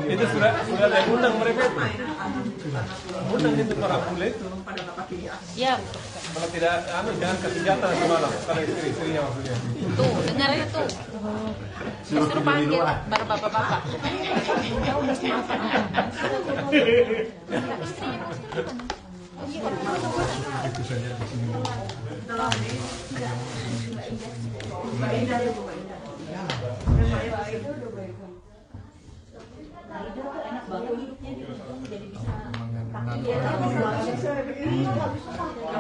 Itu sudah ada yang undang mereka itu. Undang itu para bule itu. Ya. Kalau tidak, jangan kasih jatah nanti malam. Kalau istri-istrinya maksudnya. Tuh, dengarnya tuh. Suruh panggil baru bapak-bapak. Itu saja di sini.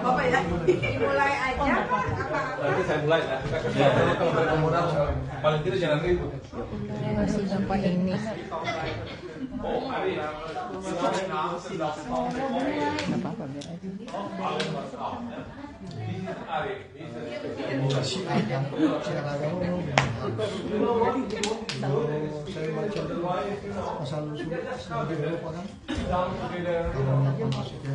Bapak ya, dimulai aja. Nanti saya mulai ya. Kalau mereka modal, paling tidak jangan ribut. Masih bapak ini. Oh, Ari. Apa-apa biar aja. Saya baca dulu asal usul sebagai berupa kan kalau masuk ke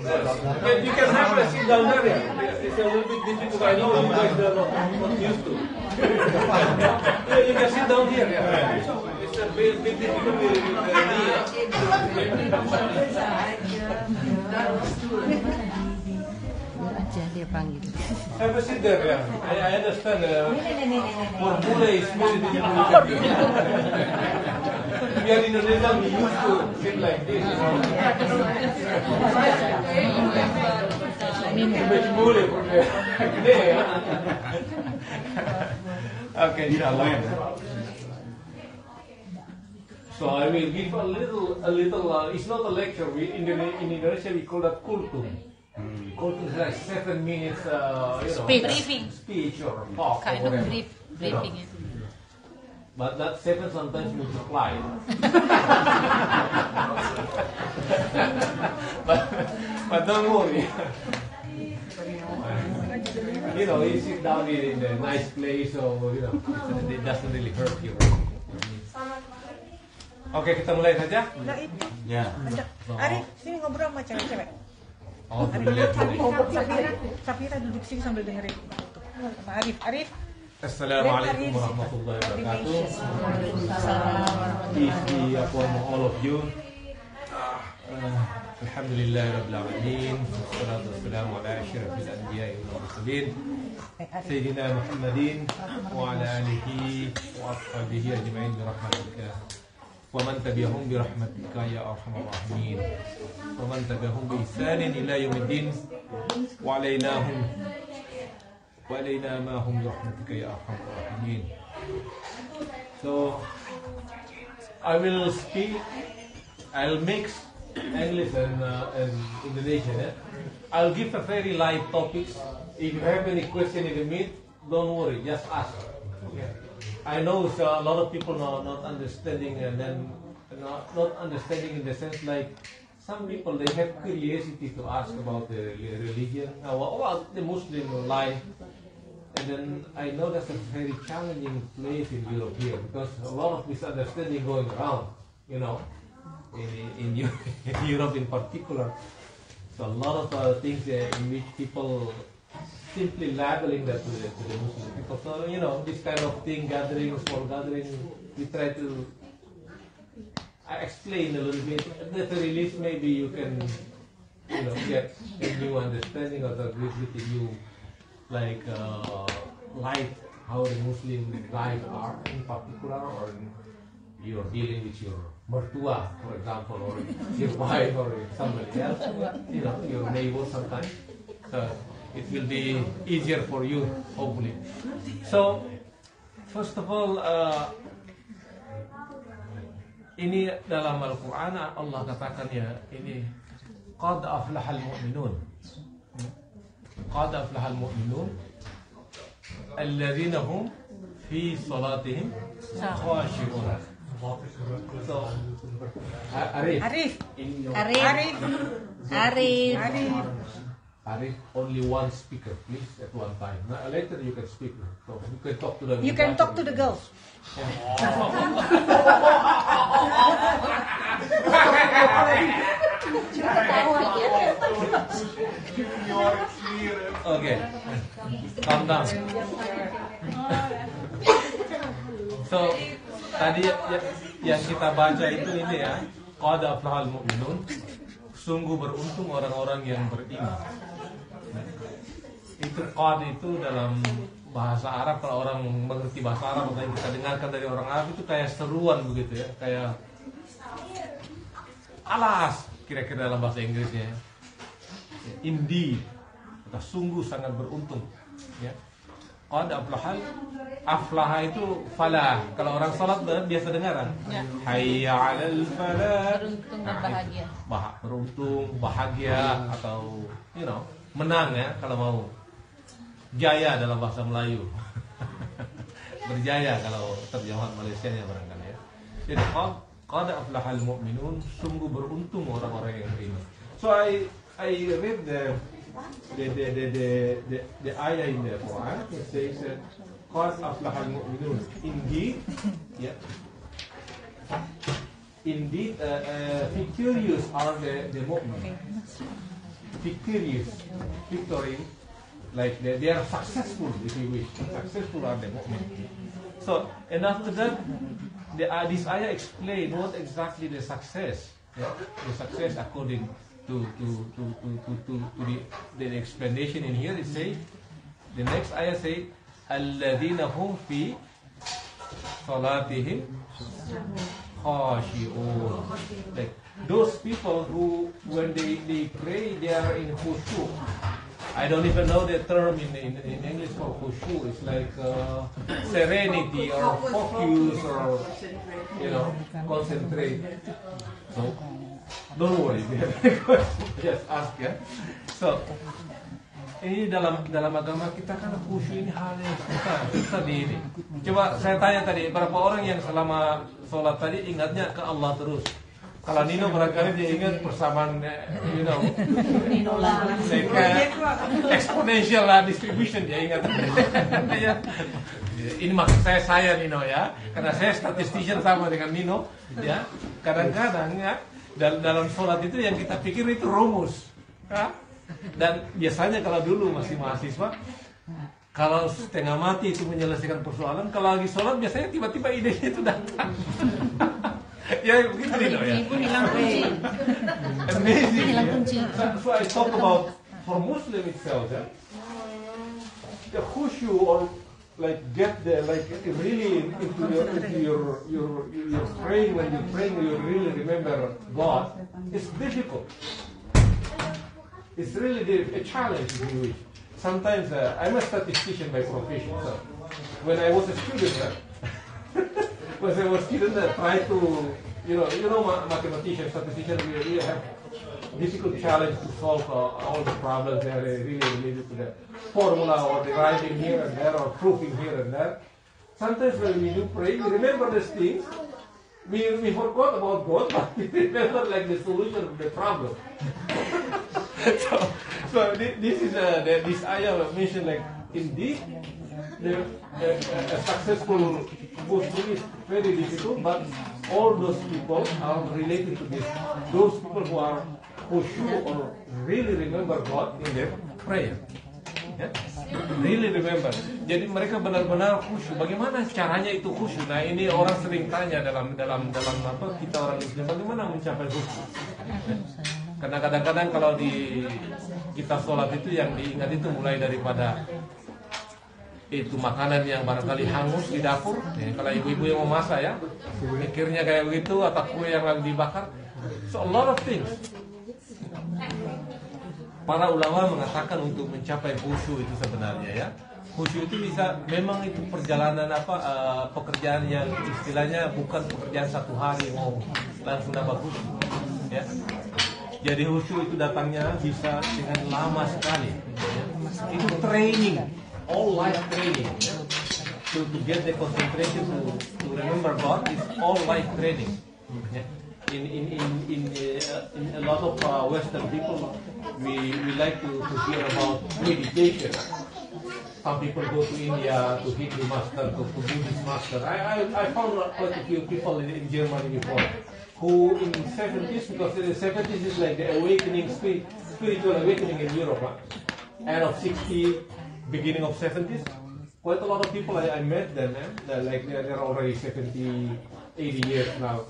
You can have a sit down there. It's a little bit difficult. I know you guys are not used to. Yeah, you can sit down here. It's a bit difficult with the knee. Biar aja dia panggil. Have a sit there. Yeah. I understand. For bule is very difficult. We are in Indonesia. We used to sit like this. Bule porque gede ya. Okay, inshallah. So I will give a little. It's not a lecture. In Indonesia we call that kultum. Kultum is like 7 minutes, Speech or talk. kind or of whatever. briefing. But that 7 sometimes multiply. but don't worry. You sit down in a nice place, so it doesn't really hurt you. Oke, kita mulai saja. Nah itu. Ya. Arif, sini ngobrol sama cewek-cewek. Oh, lihat tadi. Sapira duduk sini sambil dengerin. Sama Arif. Assalamualaikum warahmatullahi wabarakatuh. Peace be upon all of you. Alhamdulillah rabbil alamin. Wassalatu wassalamu ala asyrafil anbiya'i wal mursalin. Sayyidina Muhammadin wa ala alihi wa ashabihi ajma'in bi rahmatika. Wa man tabi'ahum bi rahmatika ya arhamar rahimin. Wa man tabi'ahum bi ihsanin ila yaumiddin. Wa alaina ma hum bi rahmatika ya arhamar rahimin. So I will speak. I'll mix English and Indonesian. I'll give a very light topics. If you have any question in the mid, don't worry, just ask. I know a lot of people are not understanding, and then not understanding in the sense like some people they have curiosity to ask about the religion, about the Muslim life. And then I know that's a very challenging place in Europe here because a lot of misunderstanding going around, in Europe in particular. So a lot of things in which people simply labeling that to the Muslim people. So this kind of thing, small gathering, we try to explain a little bit. At the very least, maybe you can get a new understanding of the new like how the Muslim life are in particular, or you're dealing with your mertua, for example, or your wife or somebody else, your neighbor sometimes. So it will be easier for you, hopefully. So, first of all, ini dalam Al-Quran Allah katakan ini qad aflahal mu'minun. Qad aflahal mu'minun alladhina hum fi salatihim khashi'un. So, Arif, only one speaker, please, at one time. Now, later you can speak. So you can talk to the. You can talk to the girls. Oke, calm down. So tadi yang kita baca itu ini ya, qad aflahal mu'minun, sungguh beruntung orang-orang yang beriman. Itu qad itu dalam bahasa Arab, kalau orang mengerti bahasa Arab atau yang kita dengarkan dari orang Arab itu kayak seruan begitu ya, kayak alas kira-kira dalam bahasa Inggrisnya. Indeed, atau sungguh sangat beruntung. Ya. Qad aflahal, aflaha itu falah. Kalau orang salat biasa dengaran. Ya. Hayya 'alal falah. Beruntung dan bahagia. Beruntung, bahagia atau menang ya kalau mau. Jaya dalam bahasa Melayu. Berjaya kalau terjemahan Malaysianya barangkali ya. Jadi qad aflahal mu'minun, sungguh beruntung orang-orang yang beriman. So I read the ayah in the Quran. It says that qad aflahal mu'minun. Indeed, victorious are the mu'min. Victorious, victory. Like they are successful, if you wish. Successful are the mu'min. So, and after that, this ayah explain what exactly the success. Yeah? The success according to the explanation in here. It says, the next ayah says, "Alladina hum fi salatihim khashi'un." Like those people who, when they pray, they are in khushu'. I don't even know the term in English for khushu'. It's like serenity or focus or concentrate. So don't worry, just ask ya. So ini dalam agama kita kan khusyu ini hal yang susah di ini. Coba saya tanya tadi, berapa orang yang selama sholat tadi ingatnya ke Allah terus? Kalau Nino barangkali dia ingat persamaan, Nino lah. like exponential distribution dia ingat. Ini maksud saya Nino ya, karena saya statistician sama dengan Nino ya. Kadang-kadang ya dalam sholat itu yang kita pikir itu rumus, ya? Dan biasanya kalau dulu masih mahasiswa, kalau setengah mati itu menyelesaikan persoalan, kalau lagi sholat biasanya tiba-tiba idenya itu datang. Ya begitu Nino ya. Ibu hilang kunci. Amazing. Hilang kunci. So I talk about for Muslim itself, yeah? The khushu or like get the like really into your praying, when you're praying you really remember God. It's difficult. It's really a challenge if you wish. Sometimes I'm a statistician by profession. So when I was a student. When I was a student, I tried to, mathematicians, statisticians, we have difficult challenge to solve all the problems that are really related to the formula or deriving here and there or proving here and there. Sometimes when we do pray, we remember these things. We forgot about God, but we remember like the solution of the problem. so this is this ayah mentioned like indeed. A successful Muslim is very difficult, but all those people are related to this. Those people who are khushu or really remember God in their prayer. Ya? Really remember. Jadi mereka benar-benar khusyuk. Bagaimana caranya itu khusyuk? Nah ini orang sering tanya dalam apa kita orang Muslim, bagaimana mencapai khusyuk? Karena kadang-kadang kalau di kita sholat itu yang diingat itu mulai daripada itu makanan yang barangkali hangus di dapur, ya, kalau ibu-ibu yang mau masak ya, mikirnya kayak begitu, atau kue yang lagi dibakar, so a lot of things. Para ulama mengatakan untuk mencapai khusyuk itu sebenarnya ya, khusyuk itu bisa, memang itu perjalanan pekerjaan yang istilahnya bukan pekerjaan satu hari mau langsung dapat khusyuk, ya. Jadi khusyuk itu datangnya bisa dengan lama sekali, ya. Itu training. All life training, yeah? to get the concentration to remember God is all life training. Yeah? In a lot of Western people, we like to hear about meditation. Some people go to India to Hindu master, to Buddhist master. I found quite a few people in Germany before who in 70s, because the 70s is like the awakening spiritual awakening in Europe, end of 60s, beginning of 70s. Quite a lot of people I met them, they're already 70, 80 years now.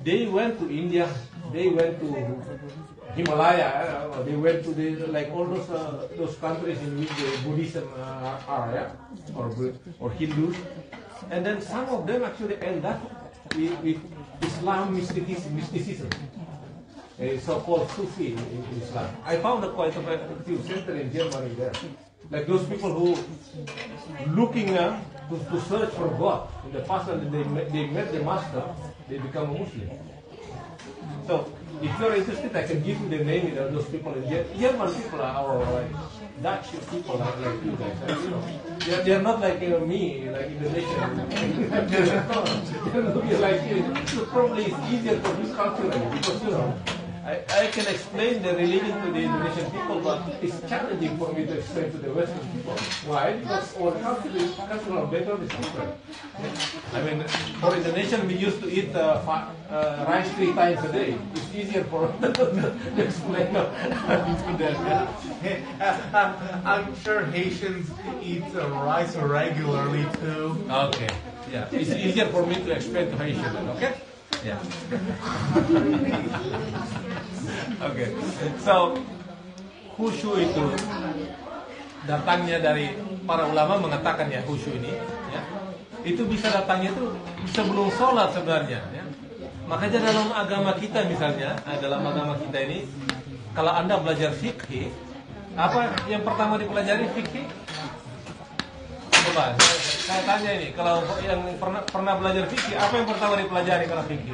They went to India, they went to Himalaya, they went to all those countries in which the Buddhism are, or Hindus, and then some of them actually end up with Islam mysticism, a so-called Sufi in Islam. I found quite a few centers in Germany there, like those people who looking to search for God in the past, and they met the master, they become a Muslim. So, if you're interested, I can give you the name of those people in German people or like Dutch people like you guys. They're not like me, like Indonesian. They're like you. So probably it's easier for this culturally because I can explain the religion to the Indonesian people, but it's challenging for me to explain to the Western people. Why? Because our cultural background is different. I mean, for Indonesian, we used to eat rice 3 times a day. It's easier for them to explain to them. I'm sure Haitians eat rice regularly too. Okay, yeah, it's easier for me to explain to Haitian. Okay. Yeah. Okay. So, khusyuk itu datangnya dari para ulama mengatakan ya khusyuk ini, ya, itu bisa datangnya itu sebelum sholat sebenarnya. Ya. Makanya dalam agama kita misalnya, dalam agama kita ini, kalau Anda belajar fikih, apa yang pertama dipelajari fikih? Coba, saya tanya ini, kalau yang pernah belajar fikih, apa yang pertama dipelajari kalau fikih?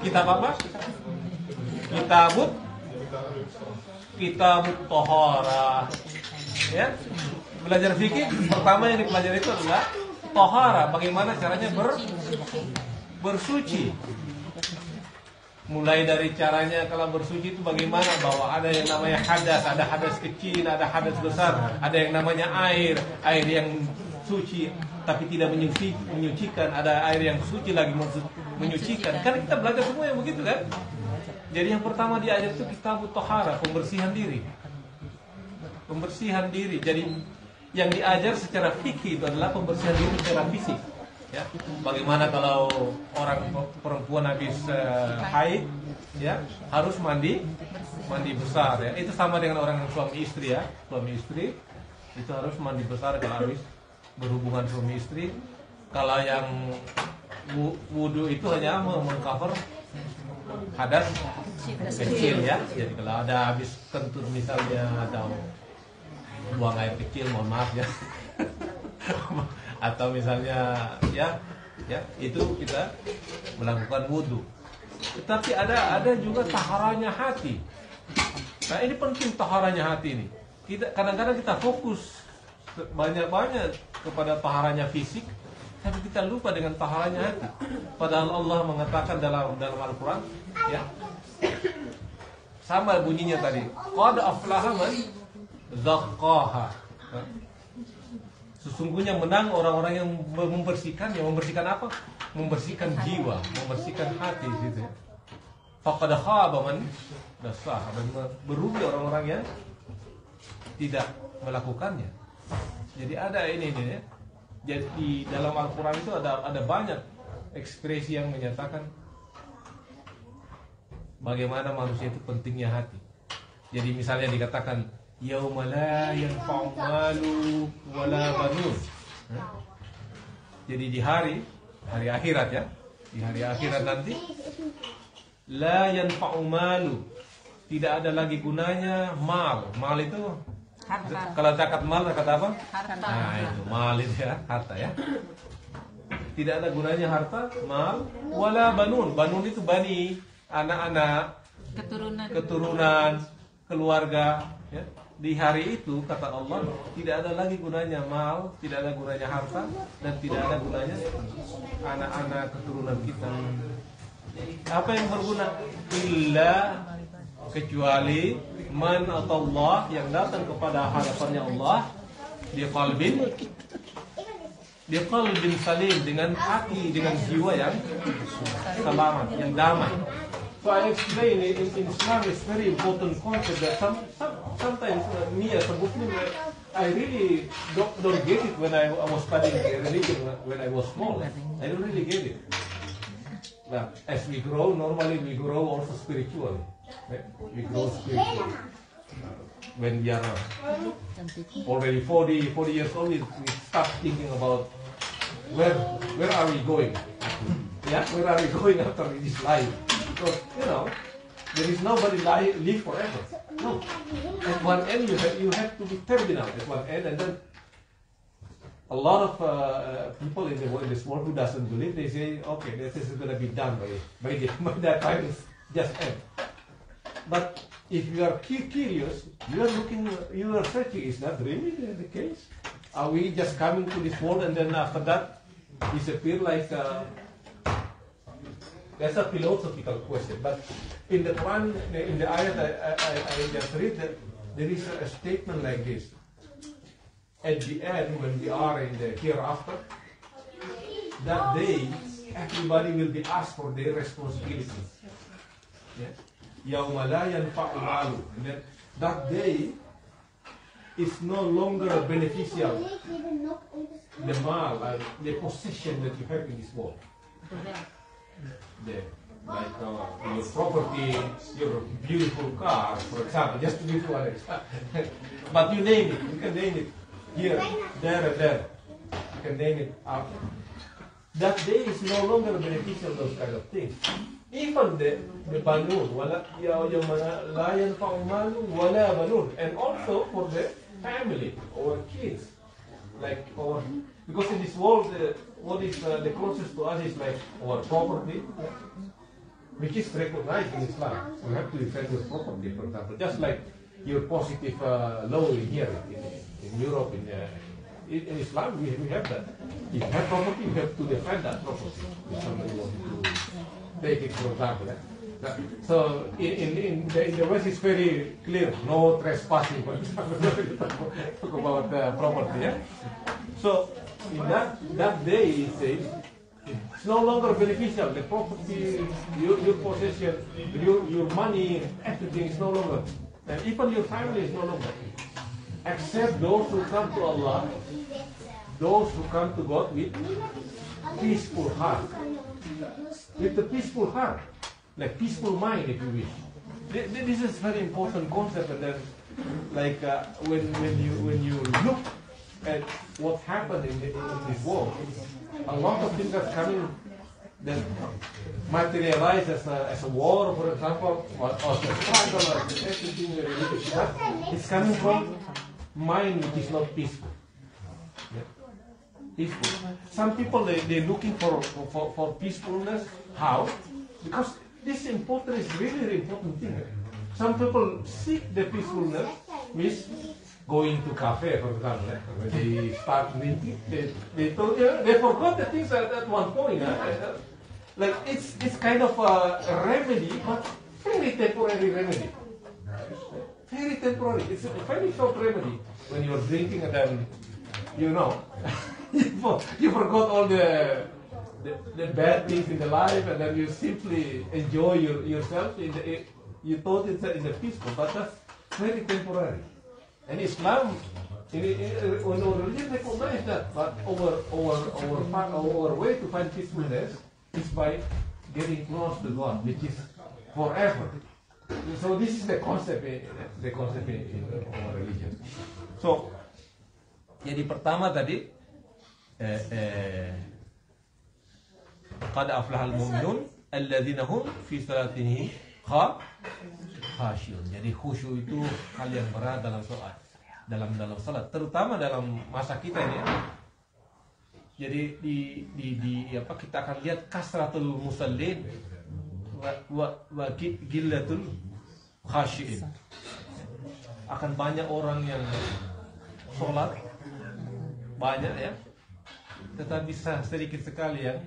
Kitab apa? Kitabut Tohara. Ya, belajar fikih pertama yang dipelajari itu adalah tohara, bagaimana caranya bersuci. Mulai dari caranya kalau bersuci itu bagaimana, bahwa ada yang namanya hadas, ada hadas kecil, ada hadas besar, ada yang namanya air yang suci tapi tidak menyucikan, ada air yang suci lagi menyucikan. Kan kita belajar semua yang begitu kan? Jadi yang pertama diajar itu kitabut tohara, pembersihan diri. Pembersihan diri. Jadi yang diajar secara fikih itu adalah pembersihan diri secara fisik. Ya, bagaimana kalau orang perempuan habis haid, ya, harus mandi besar, ya. Itu sama dengan orang yang suami istri, ya. Suami istri itu harus mandi besar kalau habis berhubungan suami istri. Kalau yang wudu itu hanya mengcover hadas kecil, ya. Jadi kalau ada habis kentut misalnya atau buang air kecil, mohon maaf ya. Atau misalnya ya itu kita melakukan wudhu. Tetapi ada juga taharanya hati. Nah ini penting taharanya hati ini. Kadang-kadang kita fokus banyak kepada taharanya fisik, tapi kita lupa dengan taharanya hati. Padahal Allah mengatakan dalam Al-Quran, ya, sama bunyinya tadi. Qad aflaha man zaqqaha. Sesungguhnya menang orang-orang yang membersihkan. Yang membersihkan apa? Membersihkan jiwa, membersihkan hati gitu ya. Faqad khaba man dassaha. Berugi orang-orang yang tidak melakukannya. Jadi ada ini ya. Jadi dalam Al-Quran itu ada banyak ekspresi yang menyatakan bagaimana manusia itu pentingnya hati. Jadi misalnya dikatakan yauma la yanfa'u malu wala banun. Jadi di hari akhirat, ya. Di hari akhirat nanti la yanfa'u malu, tidak ada lagi gunanya mal. Mal itu harta. Kalau zakat mal zakat apa? Harta. Nah, itu mal itu ya, harta ya. Tidak ada gunanya harta, mal, wala banun. Banun itu bani, anak-anak, keturunan, keluarga, ya. Di hari itu kata Allah tidak ada lagi gunanya mal, tidak ada gunanya harta, dan tidak ada gunanya anak-anak keturunan kita. Apa yang berguna? Illa, kecuali man atau Allah, yang datang kepada hadapannya Allah di qalbin salim, dengan hati, dengan jiwa yang selamat, yang damai. So I explain in Islam it's very important concept that sometimes me as a Muslim I really don't get it when I was studying religion when I was small. I don't really get it. But as we grow, normally we grow also spiritually. Right? We grow spiritually. When we are already 40 years old, we start thinking about where are we going? Yeah, where are we going after this life? Because there is nobody live forever. No. At one end you have to be terminal at one end, and then a lot of people in this world who doesn't believe, they say, okay, this is going to be done by that time it's just end. But if you are curious, you are searching, is that really the case? Are we just coming to this world and then after that disappear like that's a philosophical question. But in the Quran, in the ayat I just read, that there is a statement like this. At the end, when we are in the hereafter, that day everybody will be asked for their responsibilities. Yawma la yanfa'u malu. That day is no longer beneficial. The mal, the possession that you have in this world. Like your property, your beautiful car, for example, just to give you one example. But you name it, you can name it here, there, and there. You can name it up. That day is no longer beneficial, those kind of things. Even the banun, wala la yanfa'u malu wala banun, and also for the family, our kids, like our, because in this world, what is the closest to us is like our property, which is recognized in Islam. You have to defend your property, for example, just like your positive law in here in Europe, in Islam, we have that. If you have property, you have to defend that property. If somebody wants to take it, for example. So in the West, it's very clear: no trespassing, for example. Talk about property. Yeah? So in that day, it says it's no longer beneficial. The property, your possession, your money, everything is no longer, and even your family is no longer. Except those who come to Allah, those who come to God with peaceful heart. With the peaceful heart, like peaceful mind, if you wish. This is very important concept, and then, like when you look at what happened in this world, a lot of things are coming that materialize as a war, for example, or as a struggle, or everything related to that. It's coming from mind which is not peaceful. Yeah. Peaceful. Some people they're looking for peacefulness. How? Because this important is really important thing. Some people seek the peacefulness with going to cafe, for example. When they start drinking, they forgot the things at one point. Like it's kind of a remedy, but very temporary remedy. Very temporary. It's a very short remedy. When you're drinking and then, you forgot all the bad things in the life, and then you simply enjoy yourself. You thought it's a peaceful, but that's very temporary. And Islam, when our religion recognizes that, but our way to find peacefulness is by getting close to God, which is forever. So this is the concept in our religion. So, jadi pertama tadi, qad aflahal mu'minun alladzina hum fi salatihim khashi'un. Jadi khusyuk itu hal yang berat dalam dalam salat, terutama dalam masa kita ini. Jadi kita akan lihat kasratul musallin wa gillatul khashi'in. Akan banyak orang yang sholat banyak ya, tetapi sedikit sekali yang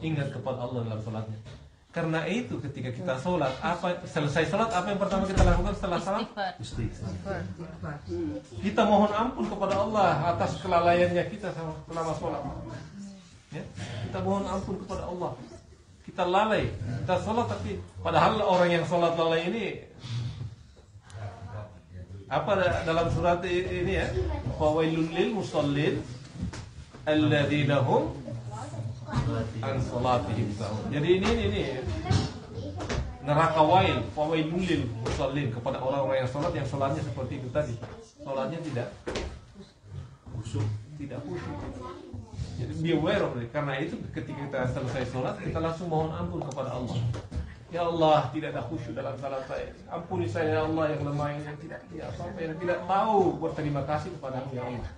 ingat kepada Allah dalam sholatnya. Karena itu ketika kita sholat, selesai sholat, apa yang pertama kita lakukan setelah sholat? Istighfar. Kita mohon ampun kepada Allah atas kelalaiannya kita selama sholat. Ya? Kita mohon ampun kepada Allah. kita lalai, kita sholat tapi padahal orang yang sholat lalai ini apa dalam surat ini ya, fawailul lil musallin alladzina hum an salatihim sahun. Jadi ini neraka wail, fawailul lil musallin, kepada orang-orang yang sholatnya seperti itu tadi, sholatnya tidak khusyuk. Jadi be aware of it. Karena itu ketika kita selesai sholat, kita langsung mohon ampun kepada Allah. Ya Allah, tidak ada khusyuk dalam salat saya. Ampuni saya ya Allah yang lemah, yang tidak tahu berterima kasih kepadamu ya Allah.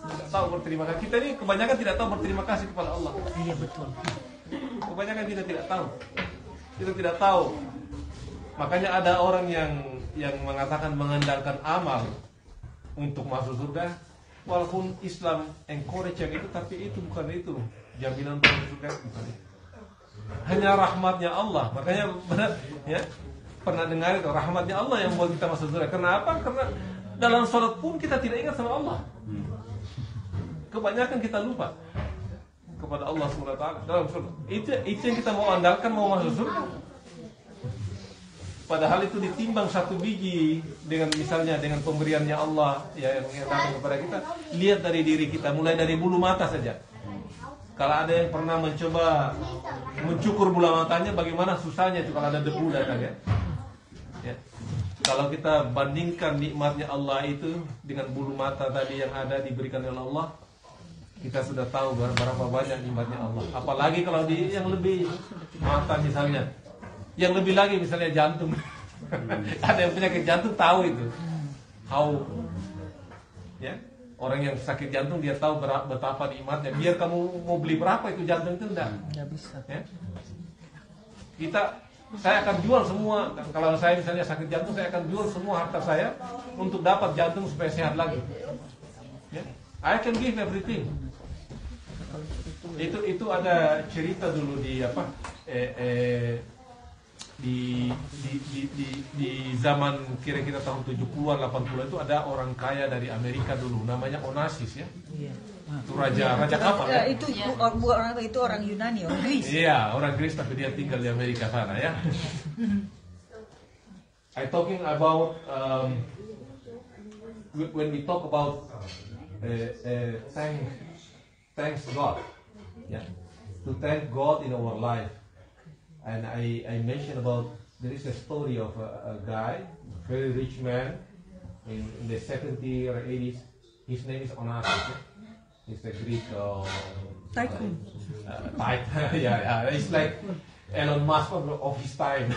Tidak tahu berterima kasih. Kita ini kebanyakan tidak tahu berterima kasih kepada Allah. Iya betul. Kebanyakan kita tidak tahu. Kita tidak tahu. Makanya ada orang yang mengatakan mengandalkan amal untuk masuk surga. Walaupun Islam encourage yang itu, tapi itu bukan itu jaminan masuk surga, bukan itu. Hanya rahmatnya Allah. Makanya ya, pernah dengar itu, rahmatnya Allah yang buat kita masuk surga. Kenapa? Karena dalam sholat pun kita tidak ingat sama Allah. Kebanyakan kita lupa kepada Allah SWT dalam sholat. Itu yang kita mau andalkan, mau masuk surga. Padahal itu ditimbang satu biji dengan misalnya dengan pemberiannya Allah ya, yang datang kepada kita. Lihat dari diri kita, mulai dari bulu mata saja. Kalau ada yang pernah mencoba mencukur bulu matanya, bagaimana susahnya itu kalau ada debu datang ya. Kalau kita bandingkan nikmatnya Allah itu dengan bulu mata tadi yang ada diberikan oleh Allah, kita sudah tahu berapa banyak nikmatnya Allah. Apalagi kalau di yang lebih mata misalnya. Yang lebih lagi misalnya jantung. Ada yang penyakit jantung tahu itu. Ya, orang yang sakit jantung dia tahu betapa nikmatnya. Biar kamu mau beli berapa itu jantung itu enggak bisa. Ya? Saya akan jual semua. Kalau saya misalnya sakit jantung, saya akan jual semua harta saya untuk dapat jantung supaya sehat lagi. Ya? I can give everything. Itu ada cerita dulu di apa? Di zaman kira-kira tahun 70-an 80-an itu ada orang kaya dari Amerika dulu namanya Onassis ya. Itu raja kapal ya. Itu bukan orang itu orang Yunani, orang Greece. Iya, orang Greece tapi dia tinggal di Amerika sana ya. I talking about when we talk about thanks God. Yeah. To thank God in our life. And I mentioned about there is a story of a guy, very rich man, in the 70s or 80s. His name is Onassis. He's a Greek Tycoon. Yeah. It's like Elon Musk of his time.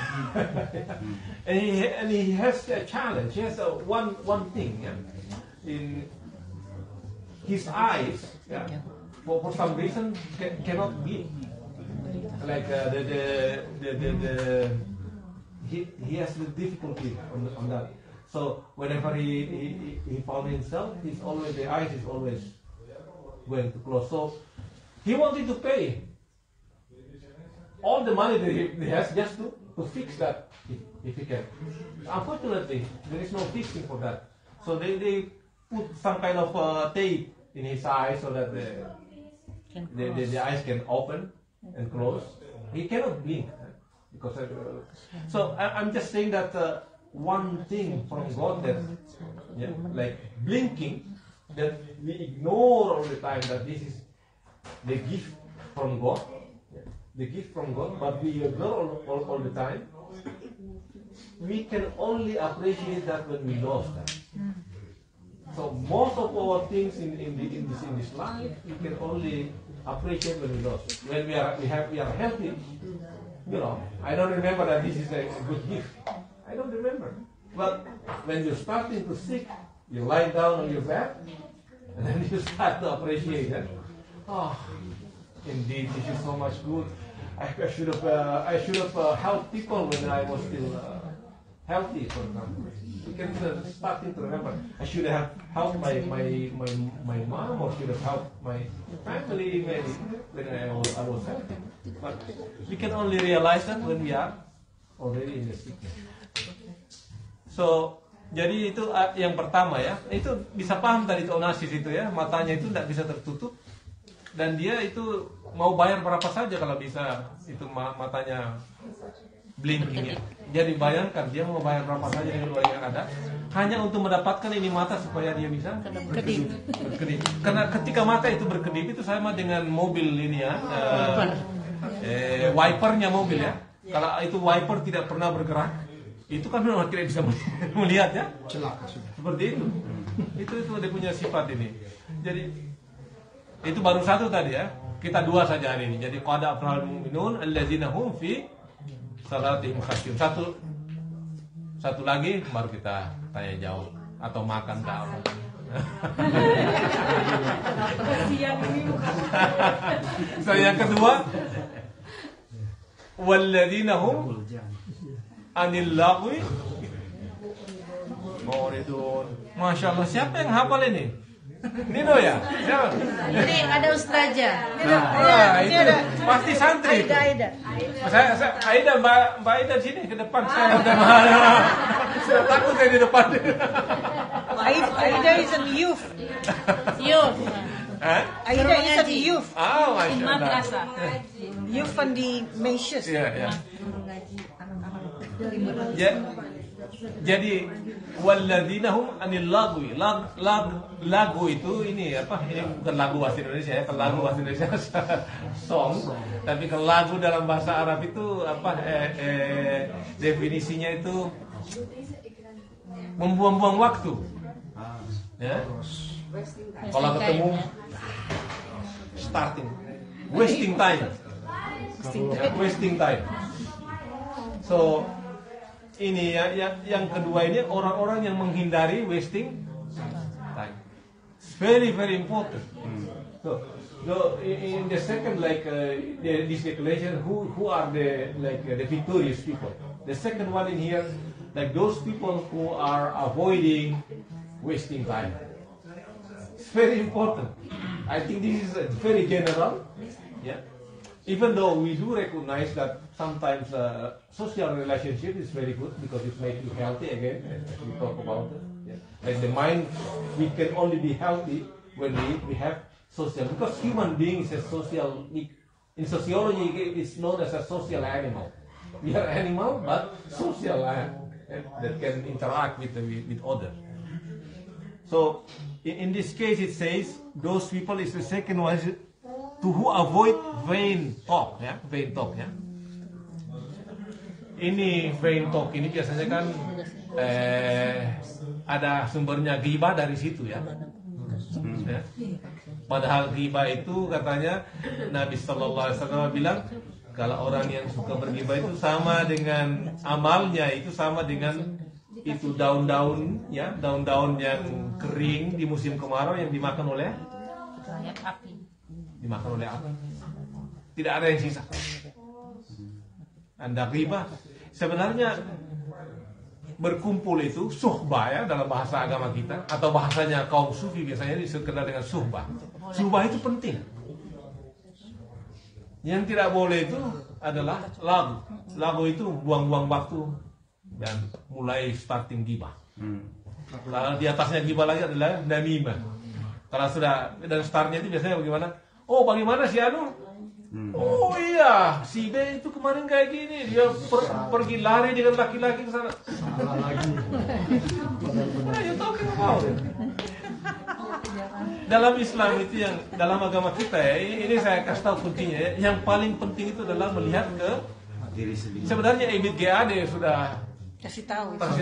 and he has a challenge. He has one thing. Yeah? In his eyes, yeah, for some reason cannot blink. Like he has the difficulty on that. So whenever he found himself, the eyes is always going to close. So he wanted to pay all the money that he has just to fix that if he can. Unfortunately, there is no fixing for that. So they put some kind of tape in his eyes so that the eyes can open and close. He cannot blink because so I'm just saying that one thing from God that like blinking that we ignore all the time, that this is the gift from God, but we ignore all the time. We can only appreciate that when we lost that. So most of our things in this life we can only appreciate when we lost. When we are healthy, I don't remember that this is a good gift. I don't remember. But when you're starting to sick, you lie down on your bed, and then you start to appreciate it. Oh, indeed, this is so much good. I should have helped people when I was still healthy, for example. You can start to remember. I should have helped my mom, or should have helped my family maybe when I was healthy. But we can only realize that when we are already in the sickness. So, jadi itu yang pertama ya. Itu bisa paham tadi itu Onassis itu ya, matanya itu tidak bisa tertutup. dan dia itu mau bayar berapa saja kalau bisa itu matanya blinking ya. Jadi bayangkan dia mau bayar berapa saja dengan uang yang ada hanya untuk mendapatkan ini mata supaya dia bisa berkedip. Karena ketika mata itu berkedip itu sama dengan mobil ini ya, wipernya mobil ya. Kalau itu wiper tidak pernah bergerak, itu kan memang tidak bisa melihat ya. Celaka sudah. Seperti itu. Itu dia punya sifat ini. Jadi itu baru satu tadi ya. Kita dua saja hari ini. Jadi qad aflahal mu'minun allazina hum fi salatihim khashi'un. Satu lagi baru kita tanya jawab atau makan ke apa. So yang kedua walladzina hum anil lagwi muridun. Masya Allah, siapa yang hafal ini? Nino ya? Siapa? Ini ada ustazah. Itu pasti santri itu. Aida. Aida, Mbak Aida sini ke depan. Saya takut saya di depan. Aida is a youth. Yuk. Aida is a youth. Oh, Masya Allah. Madrasah. Youth van die meisjes. Iya. Jadi walladzina hum anil lagwi. Lagu itu ini apa? Ini bukan lagu bahasa Indonesia ya. Kalau lagu bahasa Indonesia song, tapi kalau lagu dalam bahasa Arab itu apa? Definisinya itu membuang-buang waktu. Ya. Kalau ketemu wasting time. Wasting time. So ini yang kedua ini orang-orang yang menghindari wasting time. It's very very important. So in the second this declaration, who are the victorious people? The second one in here, like those people who are avoiding wasting time. It's very important. I think this is very general. Yeah. Even though we do recognize that sometimes social relationship is very good because it makes you healthy again, as we talk about it. Yeah. Like the mind, we can only be healthy when we have social, because human being is a social. In sociology, it's known as a social animal. We are animal, but social that can interact with others. So in this case, it says those people is the second one. To who avoid vain talk ya. Ini vain talk ini biasanya kan ada sumbernya ghibah dari situ ya. Padahal ghibah itu katanya Nabi sallallahu alaihi wasallam bilang kalau orang yang suka berghibah itu sama dengan amalnya, itu sama dengan itu daun-daun ya, daun-daun yang kering di musim kemarau yang dimakan oleh Api. Tidak ada yang sisa. Anda ghibah. Sebenarnya berkumpul itu suhbah ya dalam bahasa agama kita, atau bahasanya kaum sufi biasanya dikenal dengan suhbah. Suhbah itu penting. Yang tidak boleh itu adalah lagu. Lagu itu buang-buang waktu dan mulai starting ghibah. Lalu di atasnya ghibah lagi adalah namimah. Kalau sudah dan startnya itu biasanya bagaimana? Oh, bagaimana si Anu? Oh iya, si B itu kemarin kayak gini, dia pergi lari dengan laki-laki ke sana. Salah lagi. Nah, you talking about it. Dalam Islam itu yang dalam agama kita ya, ini saya kasih tahu kuncinya ya. Yang paling penting itu adalah melihat ke diri sendiri. Sebenarnya Ibit GAD sudah kasih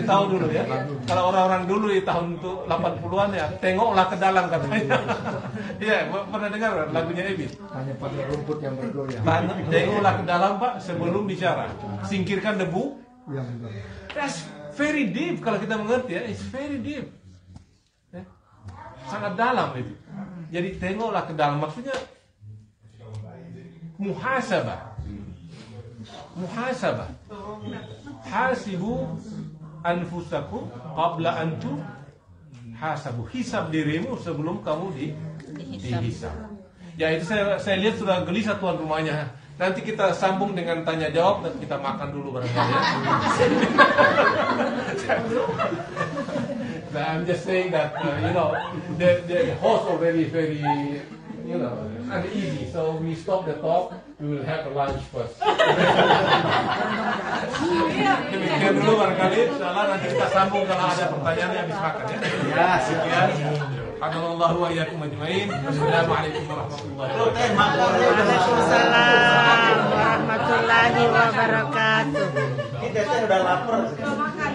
tahu dulu ya. Kalau orang-orang dulu di tahun 80-an ya, tengoklah ke dalam katanya. Iya, pernah dengar lagunya Ebit? Hanya pada rumput yang bergoyang. Tengoklah ke dalam Pak sebelum bicara. Singkirkan debu. That's very deep kalau kita mengerti ya. It's very deep. Ya. Sangat dalam itu. Jadi tengoklah ke dalam, maksudnya muhasabah. Hasibu anfusakum qabla antu hasabu. Hisab dirimu sebelum kamu dihisab. Ya itu saya lihat sudah gelisah tuan rumahnya. Nanti kita sambung dengan tanya jawab dan kita makan dulu barangkali ya. I'm just saying that the host already very you know, and easy. So we stop the talk. We will have a lunch first. Demikian dulu barangkali. Insyaallah nanti kita sambung kalau ada pertanyaan habis makan ya. Ya, sekian. Alhamdulillah wa iyyakum ajmain. Wassalamualaikum warahmatullahi wabarakatuh. Waalaikumsalam warahmatullahi wabarakatuh. Kita udah lapar. Makan.